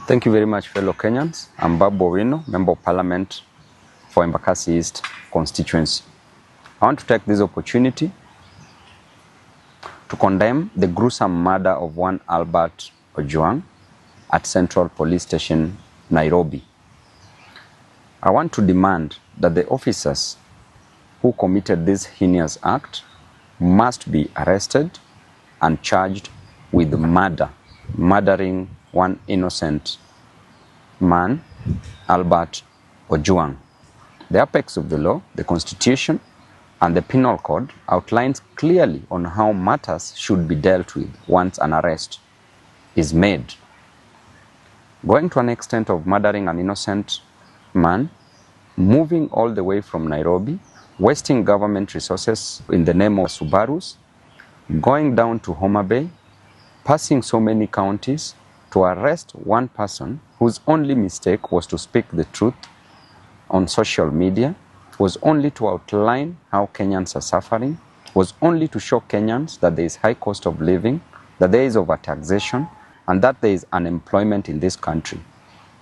Thank you very much, fellow Kenyans. I'm Babu, Owino, Member of Parliament for Embakasi East constituency. I want to take this opportunity to condemn the gruesome murder of one Albert Ojwang at Central Police Station, Nairobi. I want to demand that the officers who committed this heinous act must be arrested and charged with murdering one innocent man, Albert Ojwang. The apex of the law, the Constitution, and the Penal Code outlines clearly on how matters should be dealt with once an arrest is made. Going to an extent of murdering an innocent man, moving all the way from Nairobi, wasting government resources in the name of Subarus, going down to Homa Bay, passing so many counties to arrest one person whose only mistake was to speak the truth on social media, was only to outline how Kenyans are suffering, was only to show Kenyans that there is high cost of living, that there is overtaxation, and that there is unemployment in this country.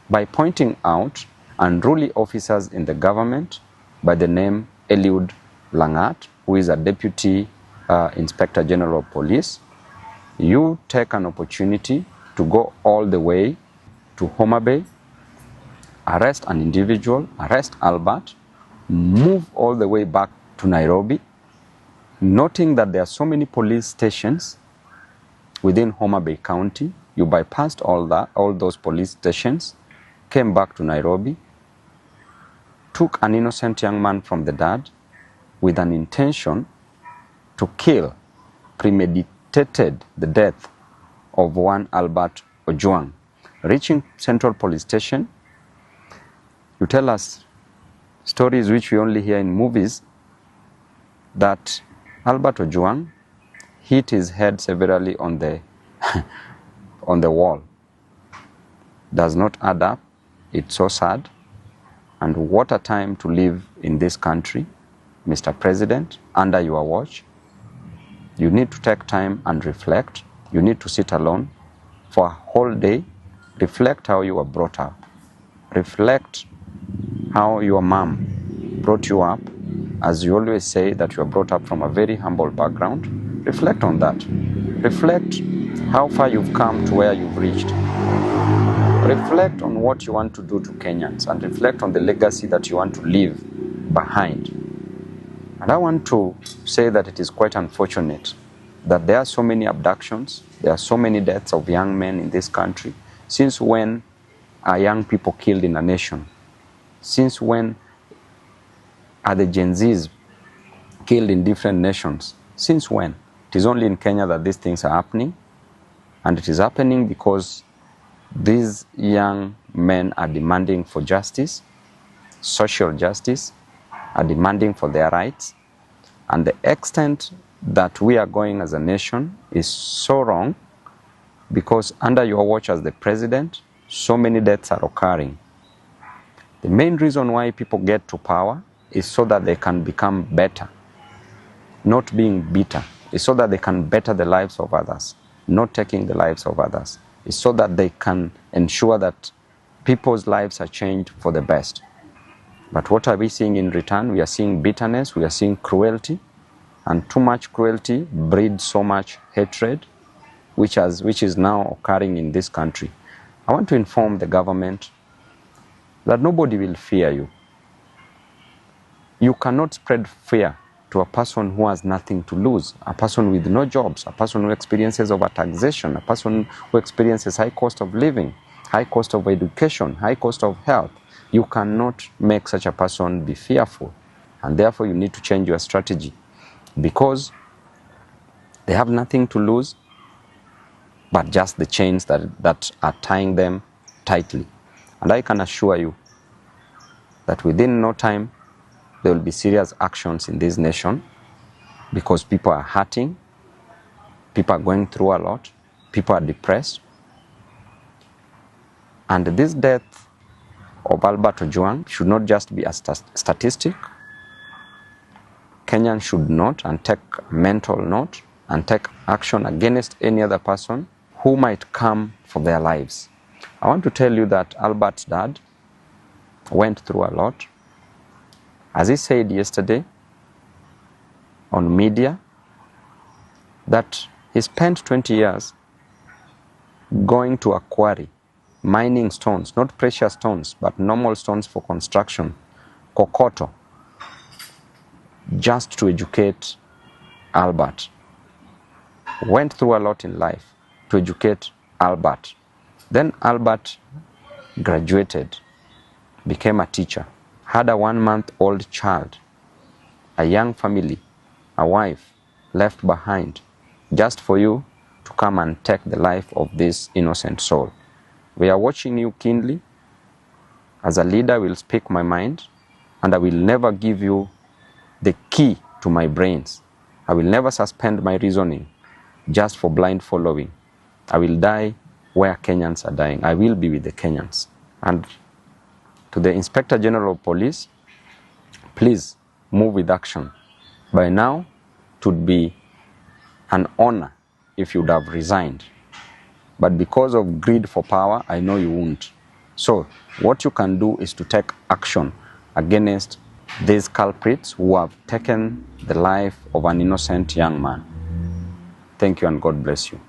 By pointing out unruly officers in the government by the name Eliud Langat, who is a Deputy Inspector General of Police, you take an opportunity to go all the way to Homa Bay, arrest an individual, arrest Albert, move all the way back to Nairobi, noting that there are so many police stations within Homa Bay County. You bypassed all those police stations, came back to Nairobi, took an innocent young man from the dad with an intention to kill, premeditated the death of one Albert Ojwang. Reaching Central Police Station, you tell us stories which we only hear in movies that Albert Ojwang hit his head severely on the on the wall. Does not add up. It's so sad. And what a time to live in this country, Mr. President, under your watch. You need to take time and reflect. You need to sit alone for a whole day. Reflect how you were brought up. Reflect how your mom brought you up. As you always say that you are brought up from a very humble background. Reflect on that. Reflect how far you've come to where you've reached. Reflect on what you want to do to Kenyans and reflect on the legacy that you want to leave behind. And I want to say that it is quite unfortunate that there are so many abductions, there are so many deaths of young men in this country. Since when are young people killed in a nation? Since when are the Gen Zs killed in different nations? Since when? It is only in Kenya that these things are happening. And it is happening because these young men are demanding for justice, social justice, are demanding for their rights. And the extent that we are going as a nation is so wrong because under your watch as the president, so many deaths are occurring. The main reason why people get to power is so that they can become better, not being bitter. It's so that they can better the lives of others, not taking the lives of others. It's so that they can ensure that people's lives are changed for the best. But what are we seeing in return? We are seeing bitterness, we are seeing cruelty, and too much cruelty breeds so much hatred, which is now occurring in this country. I want to inform the government that nobody will fear you. You cannot spread fear to a person who has nothing to lose, a person with no jobs, a person who experiences overtaxation, a person who experiences high cost of living, high cost of education, high cost of health. You cannot make such a person be fearful. And therefore you need to change your strategy because they have nothing to lose but just the chains that are tying them tightly. And I can assure you that within no time, there will be serious actions in this nation because people are hurting, people are going through a lot, people are depressed. And this death of Albert Ojwang should not just be a statistic. Kenyans should note and take mental note and take action against any other person who might come for their lives. I want to tell you that Albert's dad went through a lot. As he said yesterday on media, that he spent 20 years going to a quarry, mining stones, not precious stones, but normal stones for construction, kokoto, just to educate Albert. Went through a lot in life to educate Albert. Then Albert graduated, became a teacher, had a 1-month-old child, a young family, a wife left behind, just for you to come and take the life of this innocent soul. We are watching you keenly. As a leader, I will speak my mind, and I will never give you the key to my brains. I will never suspend my reasoning just for blind following. I will die where Kenyans are dying. I will be with the Kenyans. And to the Inspector General of Police, please move with action. By now, it would be an honor if you would have resigned. But because of greed for power, I know you won't. So what you can do is to take action against these culprits who have taken the life of an innocent young man. Thank you and God bless you.